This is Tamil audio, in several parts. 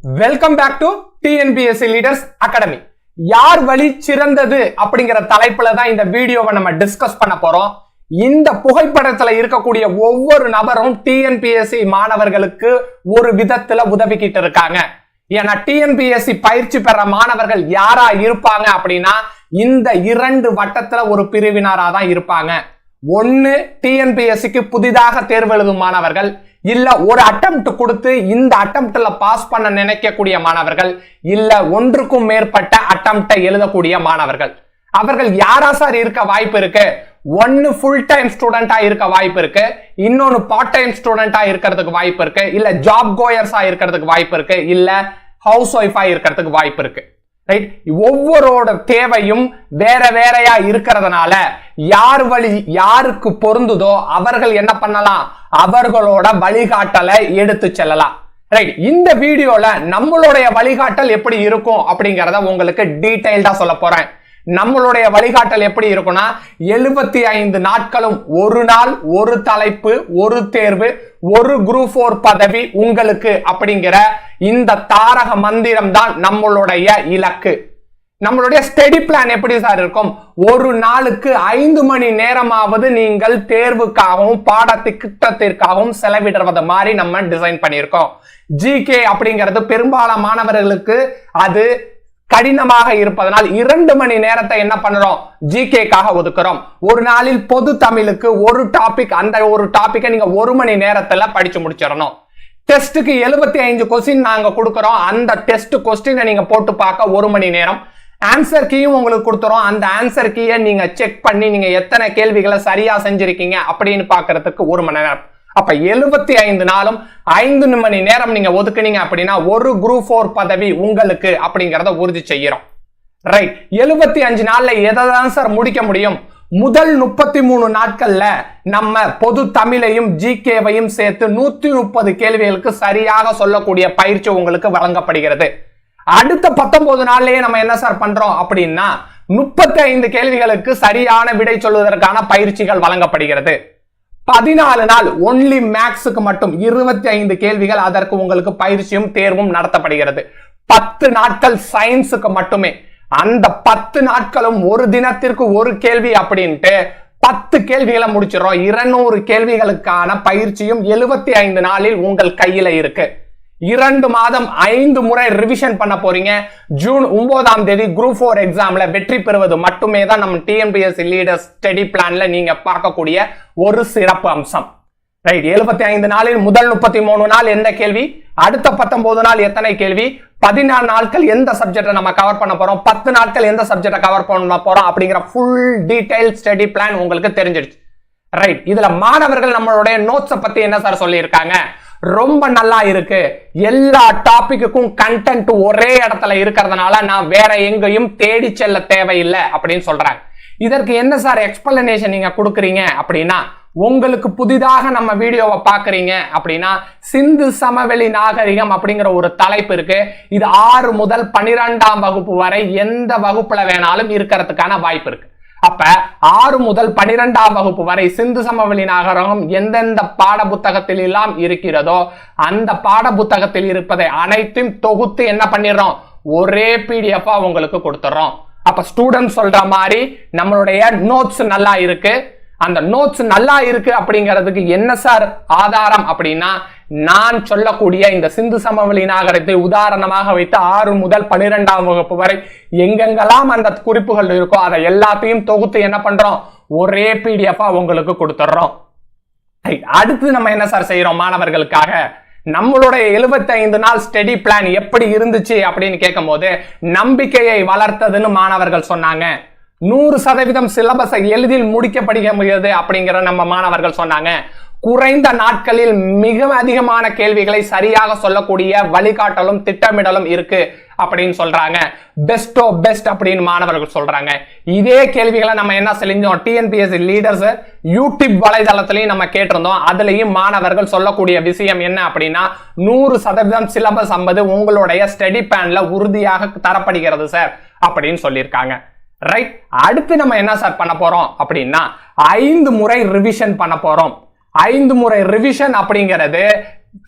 Welcome back to TNPSC Leaders Academy. யார் வழி சிறந்தது அப்படிங்கிற தலைப்புல தான் இந்த வீடியோவை நம்ம டிஸ்கஸ் பண்ண போறோம். இந்த புகைப்படத்துல இருக்கக்கூடிய ஒவ்வொரு நபரும் டிஎன்பிஎஸ்சி மாணவர்களுக்கு ஒரு விதத்துல உதவிக்கிட்டு இருக்காங்க. ஏன்னா டிஎன்பிஎஸ்சி பயிற்சி பெற மாணவர்கள் யாரா இருப்பாங்க அப்படின்னா இந்த இரண்டு வட்டத்துல ஒரு பிரிவினரா தான் இருப்பாங்க. ஒன்னு டிஎன்பிஎஸ்சிக்கு புதிதாக தேர்வு எழுதும் மாணவர்கள், இல்ல ஒரு அட்டெம்ப்ட் கொடுத்து இந்த அட்டெம்ப்ட்ல பாஸ் பண்ண நினைக்கக்கூடிய மாணவர்கள், இல்ல ஒன்றுக்கும் மேற்பட்ட அட்டெம்ப்டை எழுதக்கூடிய மாணவர்கள். அவர்கள் யாரா சார் இருக்க வாய்ப்பு இருக்கு? ஒன்னு ஃபுல் டைம் ஸ்டூடெண்டா இருக்க வாய்ப்பு இருக்கு, இன்னொன்னு பார்ட் டைம் ஸ்டூடெண்டா இருக்கிறதுக்கு வாய்ப்பு இருக்கு, இல்ல ஜாப் கோயர்ஸா இருக்கிறதுக்கு வாய்ப்பு இருக்கு, இல்ல ஹவுஸ் ஒய்ஃபா இருக்கிறதுக்கு வாய்ப்பு இருக்கு. ரைட்? ஒவ்வொருவரோட தேவையும் வேற வேறையா இருக்கிறதுனால யார் வழி யாருக்கு பொருந்துதோ அவர்கள் என்ன பண்ணலாம், அவர்களோட வழிகாட்டலை எடுத்து செல்லலாம். ரைட்? இந்த வீடியோல நம்மளுடைய வழிகாட்டல் எப்படி இருக்கும் அப்படிங்கறத உங்களுக்கு டீடைல்டா சொல்ல போறேன். நம்மளுடைய வழிகாட்டல் எப்படி இருக்கும்னா 75 நாட்களும் ஒரு நாள் ஒரு தலைப்பு ஒரு தேர்வு ஒரு குரூப் 4 பதவி உங்களுக்கு அப்படிங்கிற இந்த தாரக மந்திரம் தான் நம்மளுடைய இலக்கு. நம்மளுடைய ஸ்டடி பிளான் எப்படி சார் இருக்கும்? ஒரு நாளுக்கு 5 மணி நேரமாவது நீங்கள் தேர்வுக்காகவும் பாடத்திட்டத்திற்காகவும் செலவிடுறது மாதிரி நம்ம டிசைன் பண்ணியிருக்கோம். ஜிகே அப்படிங்கிறது பெரும்பாலான மாணவர்களுக்கு அது கடினமாக இருப்பதனால் 2 மணி நேரத்தை என்ன பண்றோம், ஜிகேக்காக ஒதுக்குறோம். ஒரு நாளில் பொது தமிழுக்கு ஒரு டாபிக், அந்த ஒரு டாபிக்கை நீங்க 1 மணி நேரத்துல படிச்சு முடிச்சிடணும். டெஸ்ட்டுக்கு 75 கொஸ்டின் நாங்க கொடுக்கறோம். அந்த டெஸ்ட் கொஸ்டினை நீங்க போட்டு பார்க்க 1 மணி நேரம். ஆன்சர் கீயும் உங்களுக்கு கொடுத்துறோம். அந்த ஆன்சர் கீயை நீங்க செக் பண்ணி நீங்க எத்தனை கேள்விகளை சரியா செஞ்சிருக்கீங்க அப்படின்னு பாக்குறதுக்கு 1 மணி நேரம். அப்ப 75 நாளும் 5 மணி நேரம் நீங்க ஒதுக்குனீங்க அப்படின்னா ஒரு குரூப் 4 பதவி உங்களுக்கு அப்படிங்கறத உறுதி செய்யறோம். ரைட்? 75 நாள்ல எதான் சார் முடிக்க முடியும்? முதல் 33 நாட்கள்ல நம்ம பொது தமிழையும் ஜிகேவையும் சேர்த்து 130 கேள்விகளுக்கு சரியாக சொல்லக்கூடிய பயிற்சி உங்களுக்கு வழங்கப்படுகிறது. அடுத்த 19 நாள்லயே நம்ம என்ன சார் பண்றோம் அப்படின்னா 35 கேள்விகளுக்கு சரியான விடை சொல்வதற்கான பயிற்சிகள் வழங்கப்படுகிறது. 14 நாள் ஒன்லி மேக்ஸுக்கு மட்டும் 25 கேள்விகள், அதற்கு உங்களுக்கு பயிற்சியும் தேர்வும் நடத்தப்படுகிறது. 10 நாட்கள் சயின்ஸுக்கு மட்டுமே. அந்த 10 நாட்களும் ஒரு தினத்திற்கு ஒரு கேள்வி அப்படின்ட்டு 10 கேள்விகளை முடிச்சிடறோம். 200 கேள்விகளுக்கான பயிற்சியும் 75 நாளில் உங்கள் கையில இருக்கு. 2 மாதம் 5 முறை ரிவிஷன் பண்ண போறீங்க. ஜூன் 9ஆம் தேதி குரூப் 4 எக்ஸாம்ல வெற்றி பெறுவது மட்டுமே தான் நம்ம டிஎன்பிஎஸ்சி லீடர்ஸ் ஸ்டடி பிளான்ல நீங்க பார்க்கக்கூடிய ஒரு சிறப்பு அம்சம். ரைட்? 75 நாளில் முதல் 33 நாள் எந்த கேள்வி, அடுத்த 19 நாள் எத்தனை கேள்வி, 14 நாட்கள் எந்த சப்ஜெக்டை நம்ம கவர் பண்ண போறோம், 10 நாட்கள் எந்த சப்ஜெக்டை கவர் பண்ண போறோம் அப்படிங்கிற ஃபுல் டீடைல் ஸ்டடி பிளான் உங்களுக்கு தெரிஞ்சிடுச்சு. ரைட்? இதுல மாணவர்கள் நம்மளுடைய நோட்ஸை பத்தி என்ன சார் சொல்லியிருக்காங்க? ரொம்ப நல்லா இருக்கு, எல்லா டாபிக்குக்கும் கண்டென்ட் ஒரே இடத்துல இருக்கிறதுனால நான் வேற எங்கேயும் தேடி செல்ல தேவையில்லை அப்படின்னு சொல்றாங்க. இதற்கு என்ன சார் எக்ஸ்பிளனேஷன் நீங்க கொடுக்குறீங்க அப்படின்னா, உங்களுக்கு புதிதாக நம்ம வீடியோவை பாக்குறீங்க அப்படின்னா சிந்து சமவெளி நாகரிகம் அப்படிங்கிற ஒரு தலைப்பு இருக்கு. இது 6 முதல் 12ஆம் வகுப்பு வரை எந்த வகுப்புல வேணாலும் இருக்கிறதுக்கான வாய்ப்பு இருக்கு. அப்ப 6 முதல் 12ஆம் வகுப்பு வரை சிந்து சமவெளி நாகரிகம் எந்தெந்த பாட புத்தகத்தில் எல்லாம் இருக்கிறதோ அந்த பாட புத்தகத்தில் இருப்பதை அனைத்தும் தொகுத்து என்ன பண்ணிடுறோம், ஒரே பிடிஎஃப் உங்களுக்கு கொடுத்துறோம். அப்ப ஸ்டூடெண்ட் சொல்ற மாதிரி நம்மளுடைய நோட்ஸ் நல்லா இருக்கு. அந்த நோட்ஸ் நல்லா இருக்கு அப்படிங்கிறதுக்கு என்ன சார் ஆதாரம் அப்படின்னா, நான் சொல்லக்கூடிய இந்த சிந்து சமவெளி நாகரிகத்தை உதாரணமாக வைத்து 6 முதல் 12ஆம் வகுப்பு வரை எங்கெங்கெல்லாம் அந்த குறிப்புகள் இருக்கோ அதை எல்லாத்தையும் தொகுத்து என்ன பண்றோம், ஒரே பிடிஎஃப் உங்களுக்கு கொடுத்துறோம். அடுத்து நம்ம என்ன சார் செய்யறோம் மாணவர்களுக்காக, நம்மளுடைய 75 நாள் ஸ்டடி பிளான் எப்படி இருந்துச்சு அப்படின்னு கேட்கும் போது நம்பிக்கையை வளர்த்ததுன்னு மாணவர்கள் சொன்னாங்க. 100% சிலபஸை எளிதில் முடிக்கப்பட முடியாது அப்படிங்கிற நம்ம மாணவர்கள் சொன்னாங்க. குறைந்த நாட்களில் மிக அதிகமான கேள்விகளை சரியாக சொல்லக்கூடிய வழிகாட்டலும் திட்டமிடலும் இருக்கு அப்படின்னு சொல்றாங்க. பெஸ்டோ பெஸ்ட் அப்படின்னு மாணவர்கள் சொல்றாங்க. இதே கேள்விகளை நம்ம என்ன செஞ்சோம், டிஎன்பிஎஸ்சி லீடர்ஸ் யூடியூப் வலைதளத்திலையும் நம்ம கேட்டிருந்தோம். அதுலயும் மாணவர்கள் சொல்லக்கூடிய விஷயம் என்ன அப்படின்னா 100% சிலபஸ் 50 உங்களுடைய ஸ்டடி பிளான்ல உறுதியாக தரப்படுகிறது சார் அப்படின்னு சொல்லியிருக்காங்க. ரைட்? அடுத்து நம்ம என்ன சார் பண்ண போறோம் அப்படின்னா 5 முறை ரிவிஷன் பண்ண போறோம். 5 முறை ரிவிஷன் அப்படிங்கிறது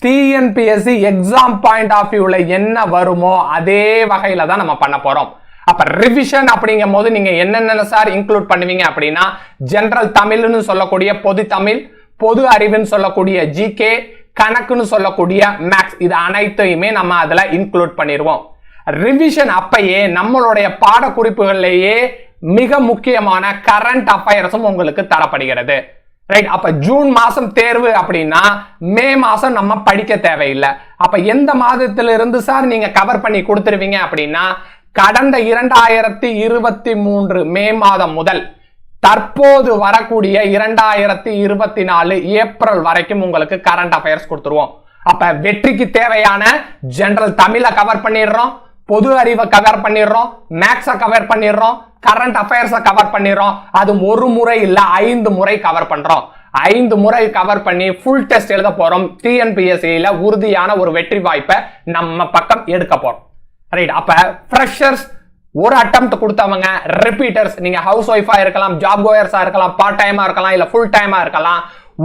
டிஎன்பிஎஸ்சி எக்ஸாம் பாயிண்ட் ஆஃப் வியூல என்ன வருமோ அதே வகையில தான் நம்ம பண்ண போறோம். அப்ப ரிவிஷன் அப்படிங்கும் போது நீங்க என்னென்ன சார் இன்க்ளூட் பண்ணுவீங்க அப்படின்னா, ஜெனரல் தமிழ்னு சொல்லக்கூடிய பொது தமிழ், பொது அறிவுன்னு சொல்லக்கூடிய ஜிகே, கணக்குன்னு சொல்லக்கூடிய மேக்ஸ், இது அனைத்தையுமே நம்ம அதுல இன்க்ளூட் பண்ணிடுவோம். ரிவிஷன் அப்பயே நம்மளுடைய பாடக்குறிப்புகளிலேயே மிக முக்கியமான கரண்ட் அஃபேர்ஸும் உங்களுக்கு தரப்படுகிறது. ரைட். அப்ப ஜூன் மாசம் தேர்வு அப்படின்னா மே மாசம் நம்ம படிக்க தேவையில்லை. அப்ப எந்த மாதத்திலிருந்து சார் நீங்க கவர் பண்ணி கொடுத்துருவீங்க அப்படின்னா, கடந்த 2023 மே மாதம் முதல் தற்போது வரக்கூடிய 2024 ஏப்ரல் வரைக்கும் உங்களுக்கு கரண்ட் அஃபேர்ஸ் கொடுத்துருவோம். அப்ப வெற்றிக்கு தேவையான ஜெனரல் தமிழை கவர் பண்ணிடுறோம், பொது அறிவை கவர் பண்ணிடுறோம், மேக்ஸை கவர் பண்ணிடுறோம், கரண்ட் அஃபேர்ஸை கவர் பண்ணிடுறோம். அது ஒரு முறை இல்ல 5 முறை கவர் பண்றோம். 5 முறை கவர் பண்ணி ஃபுல் டெஸ்ட் எழுத போறோம். டிஎன்பிஎஸ்சியில உறுதியான ஒரு வெற்றி வாய்ப்பை நம்ம பக்கம் எடுக்க போறோம். ரைட். அப்ப ஃப்ரெஷர்ஸ் ஒரு அட்டெம்ப்ட் கொடுத்தவங்க, ரிப்பீட்டர்ஸ், நீங்க ஹவுஸ் ஒய்ஃபா இருக்கலாம், ஜாப் கோயர்ஸா இருக்கலாம், பார்ட் டைமா இருக்கலாம், இல்ல ஃபுல் டைமா இருக்கலாம்,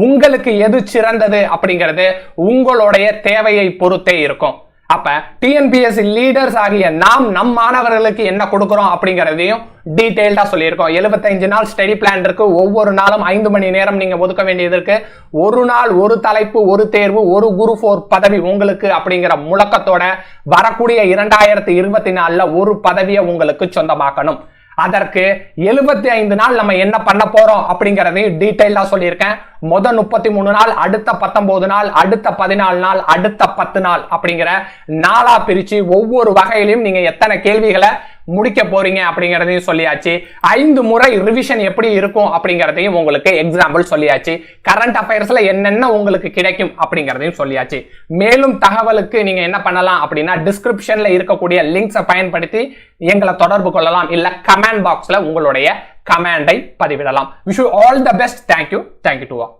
உங்களுக்கு எது சிறந்தது அப்படிங்கிறது உங்களுடைய தேவையை பொறுத்தே இருக்கும். அப்ப டிஎன்பிஎஸ்சி லீடர்ஸ் ஆகிய நம் மாணவர்களுக்கு என்ன கொடுக்கிறோம் அப்படிங்கறதையும் டீடைல்டா சொல்லியிருக்கோம். 75 நாள் ஸ்டடி பிளான் இருக்கு. ஒவ்வொரு நாளும் 5 மணி நேரம் நீங்க ஒதுக்க வேண்டியது இருக்கு. ஒரு நாள் ஒரு தலைப்பு, ஒரு தேர்வு, ஒரு குரூப் 4 பதவி உங்களுக்கு அப்படிங்கிற முழக்கத்தோட வரக்கூடிய 2024 ஒரு பதவியை உங்களுக்கு சொந்தமாக்கணும். அதற்கு 75 நாள் நம்ம என்ன பண்ண போறோம் அப்படிங்கறதையும் டீடைலா சொல்லியிருக்கேன். முதல் 33 நாள், அடுத்த 19 நாள், அடுத்த 14 நாள், அடுத்த 10 நாள் அப்படிங்கிற நாளா பிரிச்சு ஒவ்வொரு வகையிலும் நீங்க எத்தனை கேள்விகளை முடிக்க போறீங்க அப்படிங்கறதையும் சொல்லியாச்சு. 5 முறை ரிவிஷன் எப்படி இருக்கும் அப்படிங்கறதையும் உங்களுக்கு எக்ஸாம்பிள் சொல்லியாச்சு. கரண்ட் அஃபேர்ஸ்ல என்னென்ன உங்களுக்கு கிடைக்கும் அப்படிங்கறதையும் சொல்லியாச்சு. மேலும் தகவலுக்கு நீங்க என்ன பண்ணலாம் அப்படின்னா, டிஸ்கிரிப்ஷன்ல இருக்கக்கூடிய லிங்க்ஸை பயன்படுத்தி எங்களை தொடர்பு கொள்ளலாம், இல்ல கமெண்ட் பாக்ஸ்ல உங்களுடைய கமெண்டை பதிவிடலாம். Wish you all the best. Thank you to all.